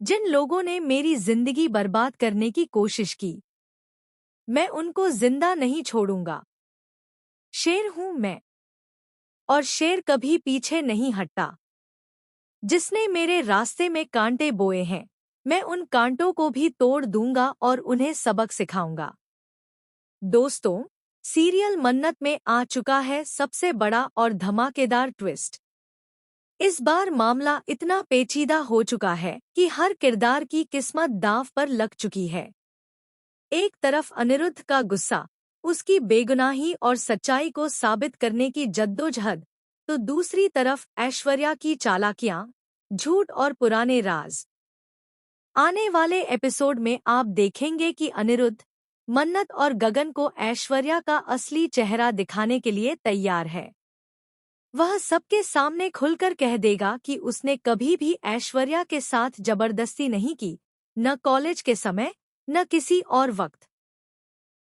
जिन लोगों ने मेरी जिंदगी बर्बाद करने की कोशिश की, मैं उनको जिंदा नहीं छोड़ूंगा। शेर हूं मैं, और शेर कभी पीछे नहीं हटता। जिसने मेरे रास्ते में कांटे बोए हैं, मैं उन कांटों को भी तोड़ दूंगा और उन्हें सबक सिखाऊंगा। दोस्तों, सीरियल मन्नत में आ चुका है सबसे बड़ा और धमाकेदार ट्विस्ट। इस बार मामला इतना पेचीदा हो चुका है कि हर किरदार की किस्मत दांव पर लग चुकी है। एक तरफ अनिरुद्ध का गुस्सा, उसकी बेगुनाही और सच्चाई को साबित करने की जद्दोजहद, तो दूसरी तरफ ऐश्वर्या की चालाकियां, झूठ और पुराने राज। आने वाले एपिसोड में आप देखेंगे कि अनिरुद्ध, मन्नत और गगन को ऐश्वर्या का असली चेहरा दिखाने के लिए तैयार है। वह सबके सामने खुलकर कह देगा कि उसने कभी भी ऐश्वर्या के साथ जबरदस्ती नहीं की, न कॉलेज के समय, न किसी और वक्त।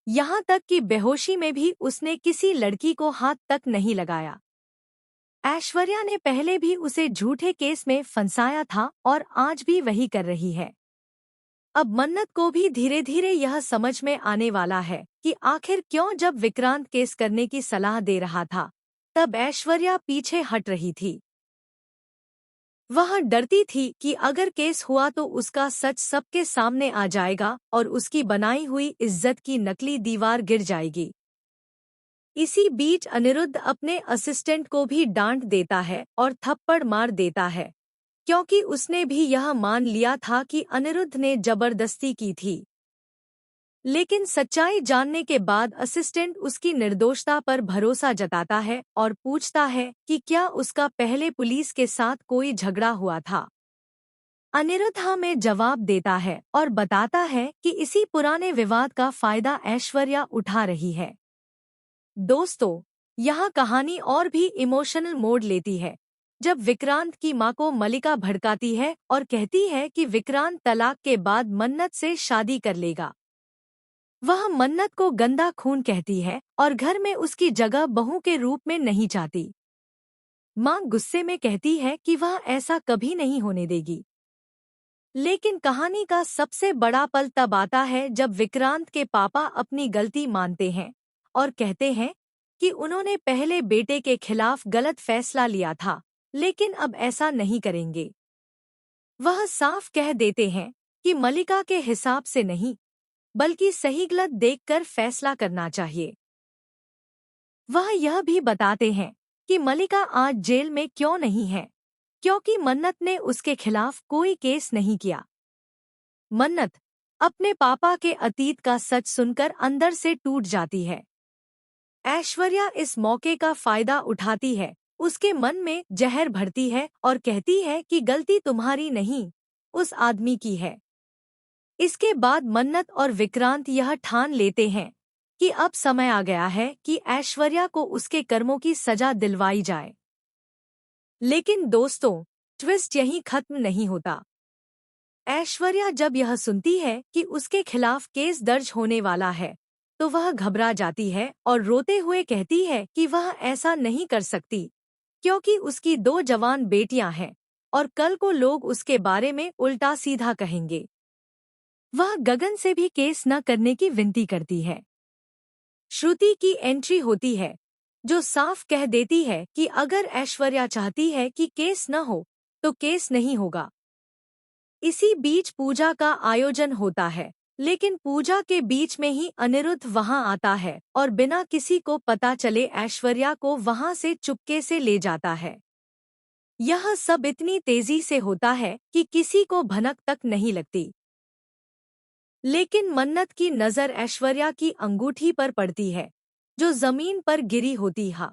यहाँ तक कि बेहोशी में भी उसने किसी लड़की को हाथ तक नहीं लगाया। ऐश्वर्या ने पहले भी उसे झूठे केस में फंसाया था और आज भी वही कर रही है। अब मन्नत को भी धीरे धीरे यह समझ में आने वाला है कि आखिर क्यों जब विक्रांत केस करने की सलाह दे रहा था, तब ऐश्वर्या पीछे हट रही थी। वह डरती थी कि अगर केस हुआ तो उसका सच सबके सामने आ जाएगा और उसकी बनाई हुई इज्जत की नकली दीवार गिर जाएगी। इसी बीच अनिरुद्ध अपने असिस्टेंट को भी डांट देता है और थप्पड़ मार देता है, क्योंकि उसने भी यह मान लिया था कि अनिरुद्ध ने जबरदस्ती की थी। लेकिन सच्चाई जानने के बाद असिस्टेंट उसकी निर्दोषता पर भरोसा जताता है और पूछता है कि क्या उसका पहले पुलिस के साथ कोई झगड़ा हुआ था। अनिरुद्ध हाँ में जवाब देता है और बताता है कि इसी पुराने विवाद का फायदा ऐश्वर्या उठा रही है। दोस्तों, यहाँ कहानी और भी इमोशनल मोड़ लेती है जब विक्रांत की मां को मलिका भड़काती है और कहती है कि विक्रांत तलाक के बाद मन्नत से शादी कर लेगा। वह मन्नत को गंदा खून कहती है और घर में उसकी जगह बहू के रूप में नहीं चाहती। मां गुस्से में कहती है कि वह ऐसा कभी नहीं होने देगी। लेकिन कहानी का सबसे बड़ा पल तब आता है जब विक्रांत के पापा अपनी गलती मानते हैं और कहते हैं कि उन्होंने पहले बेटे के खिलाफ गलत फैसला लिया था, लेकिन अब ऐसा नहीं करेंगे। वह साफ कह देते हैं कि मलिका के हिसाब से नहीं, बल्कि सही गलत देखकर फैसला करना चाहिए। वह यह भी बताते हैं कि मलिका आज जेल में क्यों नहीं है, क्योंकि मन्नत ने उसके खिलाफ कोई केस नहीं किया। मन्नत अपने पापा के अतीत का सच सुनकर अंदर से टूट जाती है। ऐश्वर्या इस मौके का फायदा उठाती है, उसके मन में जहर भरती है और कहती है कि गलती तुम्हारी नहीं, उस आदमी की है। इसके बाद मन्नत और विक्रांत यह ठान लेते हैं कि अब समय आ गया है कि ऐश्वर्या को उसके कर्मों की सजा दिलवाई जाए। लेकिन दोस्तों, ट्विस्ट यहीं खत्म नहीं होता। ऐश्वर्या जब यह सुनती है कि उसके खिलाफ केस दर्ज होने वाला है, तो वह घबरा जाती है और रोते हुए कहती है कि वह ऐसा नहीं कर सकती, क्योंकि उसकी 2 जवान बेटियां हैं और कल को लोग उसके बारे में उल्टा सीधा कहेंगे। वह गगन से भी केस न करने की विनती करती है। श्रुति की एंट्री होती है, जो साफ कह देती है कि अगर ऐश्वर्या चाहती है कि केस न हो, तो केस नहीं होगा। इसी बीच पूजा का आयोजन होता है, लेकिन पूजा के बीच में ही अनिरुद्ध वहां आता है और बिना किसी को पता चले ऐश्वर्या को वहां से चुपके से ले जाता है। यह सब इतनी तेजी से होता है कि किसी को भनक तक नहीं लगती। लेकिन मन्नत की नज़र ऐश्वर्या की अंगूठी पर पड़ती है, जो जमीन पर गिरी होती है।